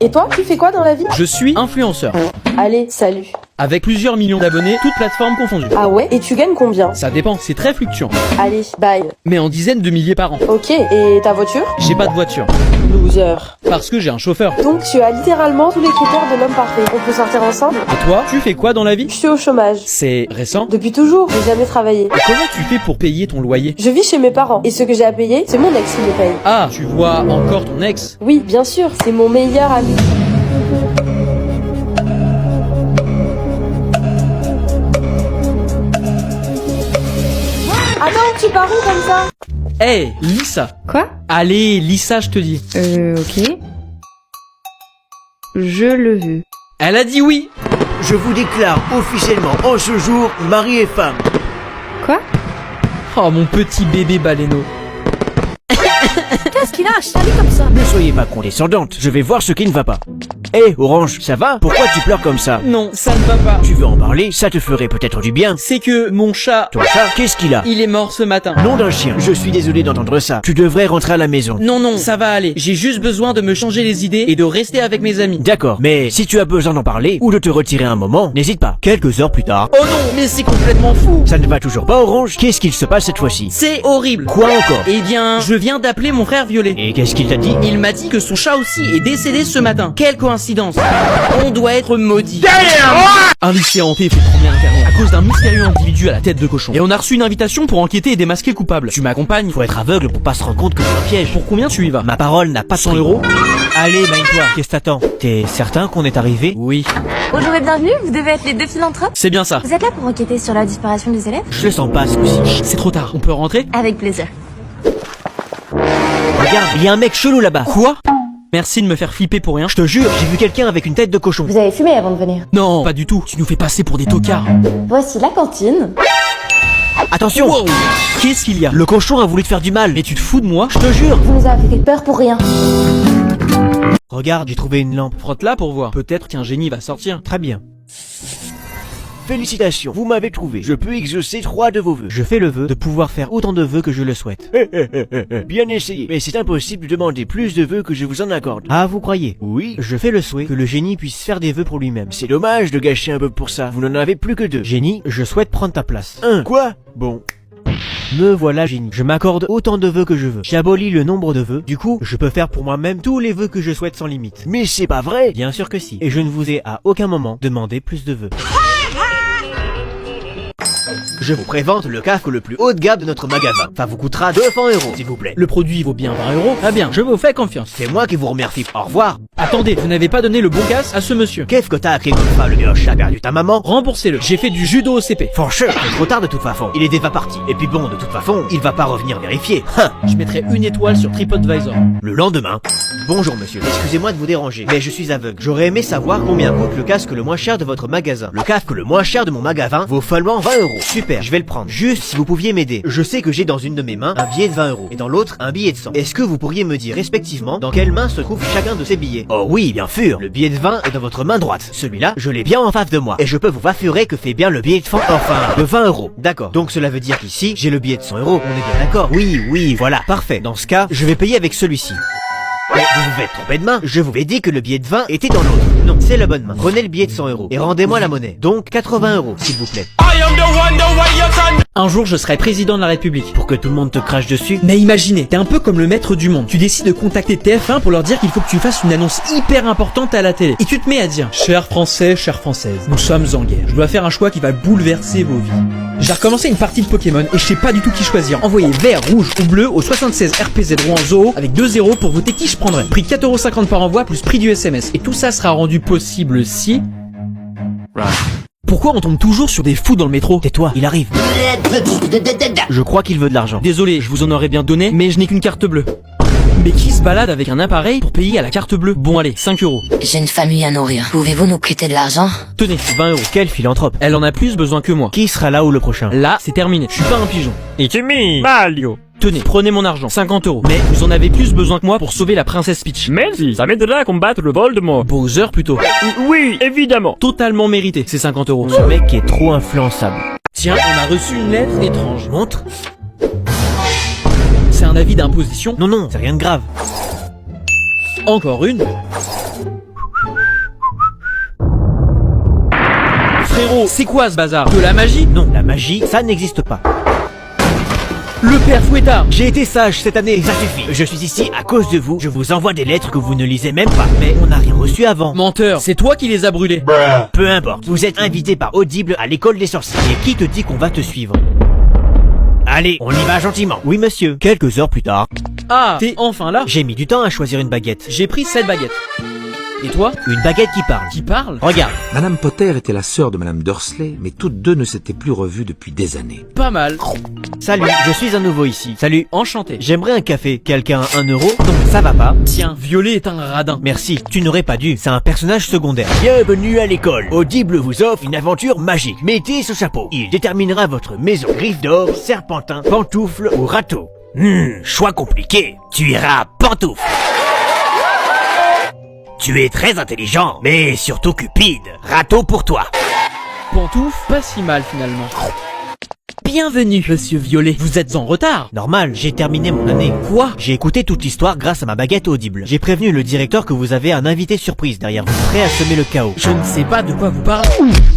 Et toi, tu fais quoi dans la vie? Je suis influenceur. Allez, salut. Avec plusieurs millions d'abonnés, toutes plateformes confondues. Ah ouais? Et tu gagnes combien? Ça dépend, c'est très fluctuant. Allez, bye. Mais en dizaines de milliers par an. Ok, et ta voiture? J'ai pas de voiture. Loser. Parce que j'ai un chauffeur. Donc tu as littéralement tous les critères de l'homme parfait. On peut sortir ensemble? Et toi, tu fais quoi dans la vie? Je suis au chômage. C'est récent? Depuis toujours, j'ai jamais travaillé. Et comment tu fais pour payer ton loyer? Je vis chez mes parents, et ce que j'ai à payer, c'est mon ex qui le paye. Ah, tu vois encore ton ex? Oui, bien sûr, c'est mon meilleur ami. Attends, tu pars où comme ça? Hey, Lisa. Quoi? Allez, Lisa, je te dis. Ok. Je le veux. Elle a dit oui. Je vous déclare officiellement en ce jour mari et femme. Quoi? Oh, mon petit bébé baleineau. Qu'est-ce qu'il a acheté comme ça? Ne soyez pas condescendante, je vais voir ce qui ne va pas. Hé, Orange, ça va? Pourquoi tu pleures comme ça? Non, ça ne va pas. Tu veux en parler? Ça te ferait peut-être du bien. C'est que mon chat, Ton chat, qu'est-ce qu'il a? il est mort ce matin. Nom d'un chien. Je suis désolé d'entendre ça. Tu devrais rentrer à la maison. Non, ça va aller. J'ai juste besoin de me changer les idées et de rester avec mes amis. D'accord, mais si tu as besoin d'en parler ou de te retirer un moment, n'hésite pas. Quelques heures plus tard. Oh non, mais c'est complètement fou. Ça ne va toujours pas, Orange? Qu'est-ce qu'il se passe cette fois-ci? C'est horrible. Quoi encore? Eh bien, je viens d'appeler mon frère Violet. Et qu'est-ce qu'il t'a dit? Il m'a dit que son chat aussi est décédé ce matin. Quelle coïncidence. On doit être maudit. Un lycée hanté fait trembler un camion à cause d'un mystérieux individu à la tête de cochon. Et on a reçu une invitation pour enquêter et démasquer le coupable. Tu m'accompagnes? Faut être aveugle pour pas se rendre compte que c'est un piège. Pour combien tu y vas? Ma parole n'a pas de 100 prix. euros? Allez, mine-toi. Qu'est-ce que t'attends? T'es certain qu'on est arrivé? Oui. Bonjour et bienvenue, vous devez être les deux philanthropes. C'est bien ça. Vous êtes là pour enquêter sur la disparition des élèves? Je le sens pas ce coup-ci. C'est trop tard. On peut rentrer? Avec plaisir. Regarde, il y a un mec chelou là-bas. Quoi? Merci de me faire flipper pour rien. Je te jure, j'ai vu quelqu'un avec une tête de cochon. Vous avez fumé avant de venir. Non, pas du tout. Tu nous fais passer pour des tocards. Voici la cantine. Attention! Wow. Qu'est-ce qu'il y a? Le cochon a voulu te faire du mal. Mais tu te fous de moi? Je te jure! Vous nous avez fait peur pour rien. Regarde, j'ai trouvé une lampe. Frotte-la pour voir. Peut-être qu'un génie va sortir. Très bien. Félicitations, vous m'avez trouvé. Je peux exaucer 3 de vos vœux. Je fais le vœu de pouvoir faire autant de vœux que je le souhaite. Bien essayé. Mais c'est impossible de demander plus de vœux que je vous en accorde. Ah, vous croyez? Oui. Je fais le souhait que le génie puisse faire des vœux pour lui-même. C'est dommage de gâcher un peu pour ça. Vous n'en avez plus que 2. Génie, je souhaite prendre ta place. Quoi? Bon. Me voilà génie. Je m'accorde autant de vœux que je veux. J'abolis le nombre de vœux. Du coup, je peux faire pour moi-même tous les vœux que je souhaite sans limite. Mais c'est pas vrai! Bien sûr que si. Et je ne vous ai à aucun moment demandé plus de vœux. Je vous prévente le casque le plus haut de gamme de notre magasin. Ça vous coûtera 200 euros, s'il vous plaît. Le produit vaut bien 20 euros. Ah bien, je vous fais confiance. C'est moi qui vous remercie. Au revoir. Attendez, vous n'avez pas donné le bon casque à ce monsieur. Qu'est-ce que t'as appris comme ça, le mioche? T'as perdu ta maman? Remboursez-le. J'ai fait du judo au CP. Franchement, c'est trop tard de toute façon. Il est déjà parti. Et puis bon, de toute façon, il va pas revenir vérifier. Je mettrai une étoile sur TripAdvisor. Le lendemain. Bonjour monsieur, excusez-moi de vous déranger, mais je suis aveugle. J'aurais aimé savoir combien coûte le casque le moins cher de votre magasin. Le casque le moins cher de mon magasin vaut seulement 20 euros. Super, je vais le prendre. Juste si vous pouviez m'aider. Je sais que j'ai dans une de mes mains un billet de 20 euros et dans l'autre un billet de 100. Est-ce que vous pourriez me dire respectivement dans quelle main se trouve chacun de ces billets? Oh oui, bien sûr. Le billet de 20 est dans votre main droite. Celui-là, je l'ai bien en face de moi. Et je peux vous assurer que c'est bien le billet de 100, enfin, de 20 euros. D'accord. Donc cela veut dire qu'ici, j'ai le billet de 100 euros. On est bien d'accord? Oui, voilà. Parfait. Dans ce cas, je vais payer avec celui-ci. Mais vous vous êtes trompé de main. Je vous ai dit que le billet de 20 était dans l'autre. Non, c'est la bonne main. Prenez le billet de 100 euros et rendez-moi la monnaie. Donc 80 euros, s'il vous plaît. Un jour, je serai président de la République. Pour que tout le monde te crache dessus. Mais imaginez, t'es un peu comme le maître du monde. Tu décides de contacter TF1 pour leur dire qu'il faut que tu fasses une annonce hyper importante à la télé. Et tu te mets à dire: chers Français, chères Françaises, nous sommes en guerre. Je dois faire un choix qui va bouleverser vos vies. J'ai recommencé une partie de Pokémon et je sais pas du tout qui choisir. Envoyez vert, rouge ou bleu au 76 RPZ Rouen Zoo avec 2 zéros pour voter qui je prendrais. Prix 4,50 € par envoi plus prix du SMS. Et tout ça sera rendu possible si... Pourquoi on tombe toujours sur des fous dans le métro? Tais-toi, il arrive. Je crois qu'il veut de l'argent. Désolé, je vous en aurais bien donné, mais je n'ai qu'une carte bleue. Mais qui se balade avec un appareil pour payer à la carte bleue? Bon allez, 5 euros. J'ai une famille à nourrir. Pouvez-vous nous prêter de l'argent? Tenez, 20 euros. Quel philanthrope. Elle en a plus besoin que moi. Qui sera là ou le prochain? Là, c'est terminé. Je suis pas un pigeon. It's me, Mario. Tenez, prenez mon argent, 50 euros. Mais vous en avez plus besoin que moi pour sauver la princesse Peach. Merci, ça m'aidera à combattre le Voldemort. Bowser plutôt. Oui, évidemment. Totalement mérité, ces 50 euros. Ce mec est trop influençable. Tiens, on a reçu une lettre étrange. Montre. C'est un avis d'imposition. Non, c'est rien de grave. Encore une. frérot, c'est quoi ce bazar? De la magie? Non, la magie, ça n'existe pas. Le père Fouettard! J'ai été sage cette année, ça suffit. Je suis ici à cause de vous. Je vous envoie des lettres que vous ne lisez même pas. Mais on n'a rien reçu avant. Menteur, c'est toi qui les as brûlés. Peu importe. Vous êtes invité par Audible à l'école des sorciers. Et qui te dit qu'on va te suivre? Allez, on y va gentiment. Oui, monsieur. Quelques heures plus tard. Ah, t'es enfin là? J'ai mis du temps à choisir une baguette. J'ai pris cette baguette. Et toi? Une baguette qui parle. Qui parle? Regarde. Madame Potter était la sœur de Madame Dursley, mais toutes deux ne s'étaient plus revues depuis des années. Pas mal. Salut, je suis un nouveau ici. Salut. Enchanté. J'aimerais un café. Quelqu'un a 1 euro? Non, ça va pas. Tiens, Violet est un radin. Merci, tu n'aurais pas dû. C'est un personnage secondaire. Bienvenue à l'école. Audible vous offre une aventure magique. Mettez ce chapeau. Il déterminera votre maison. Griffe d'or, serpentin, pantoufle ou râteau. Choix compliqué. Tu iras pantoufle. Tu es très intelligent, mais surtout cupide. Râteau pour toi. Pantouf, pas si mal finalement. Bienvenue, monsieur Violet. Vous êtes en retard. Normal, j'ai terminé mon année. Quoi? J'ai écouté toute l'histoire grâce à ma baguette Audible. J'ai prévenu le directeur que vous avez un invité surprise derrière vous, prêt à semer le chaos. Je ne sais pas de quoi vous parlez.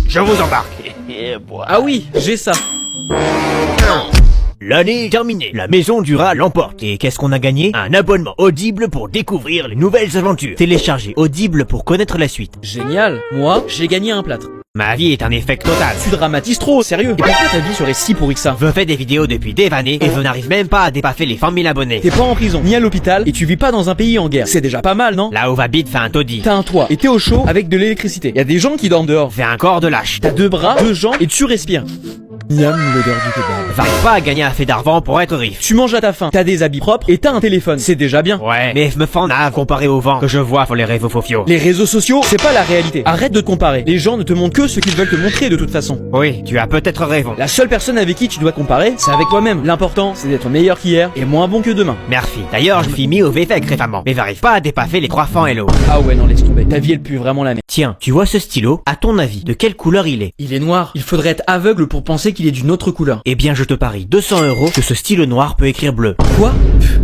Je vous embarque. Ah oui, j'ai ça. L'année est terminée. La maison du rat l'emporte. Et qu'est-ce qu'on a gagné? Un abonnement Audible pour découvrir les nouvelles aventures. Téléchargez Audible pour connaître la suite. Génial. Moi, j'ai gagné un plâtre. Ma vie est un échec total. Tu dramatises trop, sérieux. Et pourquoi ta vie serait si pourrie que ça? Je fais des vidéos depuis des années et je n'arrive même pas à dépasser les 100 000 abonnés. T'es pas en prison, ni à l'hôpital, et tu vis pas dans un pays en guerre. C'est déjà pas mal, non? Là où va bite fait un taudis. T'as un toit, et t'es au chaud avec de l'électricité. Y a des gens qui dorment dehors. Fais un corps de lâche. T'as 2 bras, 2 jambes, et tu respires. Miam, l'odeur du kebab. J'arrive pas à gagner assez d'argent pour être riche. Tu manges à ta faim, t'as des habits propres, et t'as un téléphone. C'est déjà bien. Ouais, mais je me fends nave comparé au vent que je vois sur les réseaux sociaux. Les réseaux sociaux, c'est pas la réalité. Arrête de te comparer. Les gens ne te montrent que ce qu'ils veulent te montrer de toute façon. Oui, tu as peut-être raison. La seule personne avec qui tu dois comparer, c'est avec toi-même. L'important, c'est d'être meilleur qu'hier et moins bon que demain. Merci. D'ailleurs, je me suis mis au VFX récemment, mais j'arrive pas à dépasser les 300 hello. Ah ouais, non, laisse tomber. Ta vie, elle pue vraiment la merde. Tiens, tu vois ce stylo? À ton avis, de quelle couleur il est? Il est noir. Il faudrait être aveugle pour penser qu'il est d'une autre couleur. Eh bien, je te parie 200 € que ce stylo noir peut écrire bleu. Quoi?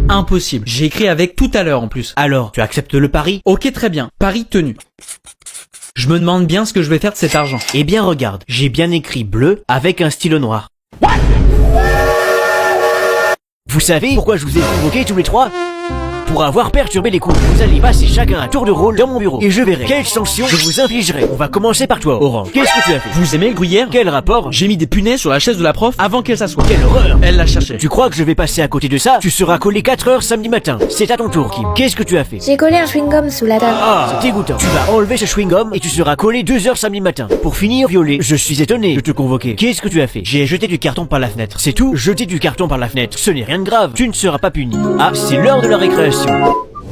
Impossible. J'ai écrit avec tout à l'heure en plus. Alors, tu acceptes le pari? Ok, très bien. Pari tenu. Je me demande bien ce que je vais faire de cet argent. Eh bien, regarde, j'ai bien écrit bleu avec un stylo noir. Vous savez pourquoi je vous ai convoqués tous les trois? Pour avoir perturbé les cours. Vous allez passer chacun un tour de rôle dans mon bureau. Et je verrai quelle sanction je vous infligerai. On va commencer par toi, Orange. Qu'est-ce que tu as fait? Vous aimez le gruyère? Quel rapport? J'ai mis des punaises sur la chaise de la prof avant qu'elle s'assoie. Quelle horreur! Elle l'a cherché. Tu crois que je vais passer à côté de ça? Tu seras collé 4 heures samedi matin. C'est à ton tour, Kim. Qu'est-ce que tu as fait? J'ai collé un chewing-gum sous la table. Ah, c'est dégoûtant. Tu vas enlever ce chewing-gum et tu seras collé 2 heures samedi matin. Pour finir, Violet, je suis étonné de te convoquer. Qu'est-ce que tu as fait? J'ai jeté du carton par la fenêtre. C'est tout? Jeter du carton par la fenêtre, ce n'est rien de grave. Tu ne seras pas puni. Ah, c'est l'heure de la récréation.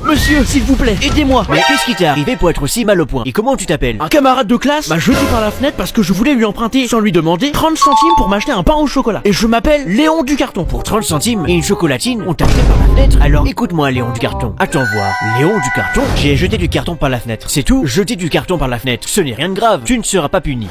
Monsieur, s'il vous plaît, aidez-moi. Mais qu'est-ce qui t'est arrivé pour être aussi mal au point? Et comment tu t'appelles? Un camarade de classe m'a jeté par la fenêtre parce que je voulais lui emprunter, sans lui demander, 30 centimes pour m'acheter un pain au chocolat. Et je m'appelle Léon du Carton. Pour 30 centimes et une chocolatine, on t'a jeté par la fenêtre? Alors écoute-moi, Léon du Carton. Attends voir. Léon du Carton? J'ai jeté du carton par la fenêtre. C'est tout? Jeter du carton par la fenêtre, ce n'est rien de grave. Tu ne seras pas puni.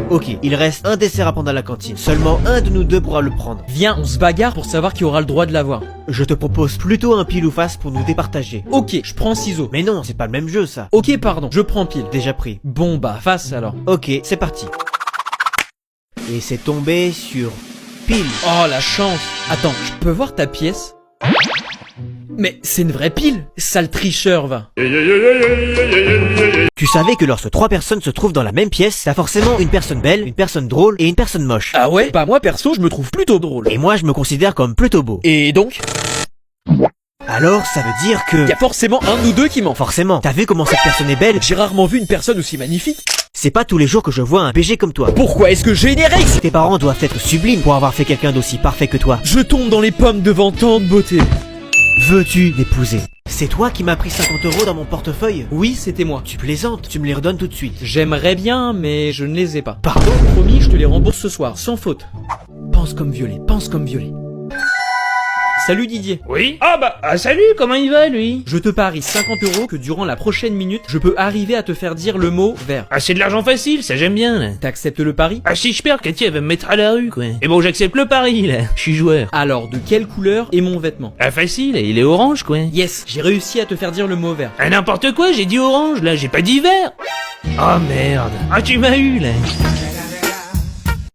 Ok, il reste un dessert à prendre à la cantine. Seulement un de nous deux pourra le prendre. Viens, on se bagarre pour savoir qui aura le droit de l'avoir. Je te propose plutôt un pile ou face pour nous départager. Ok, je prends ciseaux. Mais non, c'est pas le même jeu ça. Ok, pardon, je prends pile. Déjà pris. Bon bah, face alors. Ok, c'est parti. Et c'est tombé sur pile. Oh la chance. Attends, je peux voir ta pièce? Mais c'est une vraie pile. Sale tricheur, va. Tu savais que lorsque 3 personnes se trouvent dans la même pièce, t'as forcément une personne belle, une personne drôle et une personne moche. Ah ouais? Bah moi perso, je me trouve plutôt drôle. Et moi je me considère comme plutôt beau. Et donc? Alors ça veut dire que... Y a forcément un de nous deux qui ment. Forcément. T'as vu comment cette personne est belle? J'ai rarement vu une personne aussi magnifique. C'est pas tous les jours que je vois un BG comme toi. Pourquoi est-ce que j'ai une RX? Tes parents doivent être sublimes pour avoir fait quelqu'un d'aussi parfait que toi. Je tombe dans les pommes devant tant de beauté. Veux-tu m'épouser? C'est toi qui m'as pris 50 € dans mon portefeuille? Oui, c'était moi. Tu plaisantes, tu me les redonnes tout de suite. J'aimerais bien, mais je ne les ai pas. Pardon? Promis, je te les rembourse ce soir, sans faute. Pense comme Violet, pense comme Violet. Salut Didier. Oui? Salut, comment il va, lui? Je te parie 50 € que durant la prochaine minute, je peux arriver à te faire dire le mot vert. Ah, c'est de l'argent facile, ça j'aime bien, là. T'acceptes le pari? Ah, si je perds, Cathy, elle va me mettre à la rue, quoi. Et bon, j'accepte le pari, là. Je suis joueur. Alors, de quelle couleur est mon vêtement? Ah, facile, il est orange, quoi. Yes, j'ai réussi à te faire dire le mot vert. Ah, n'importe quoi, j'ai dit orange, là, j'ai pas dit vert. Oh, merde. Ah, tu m'as eu, là.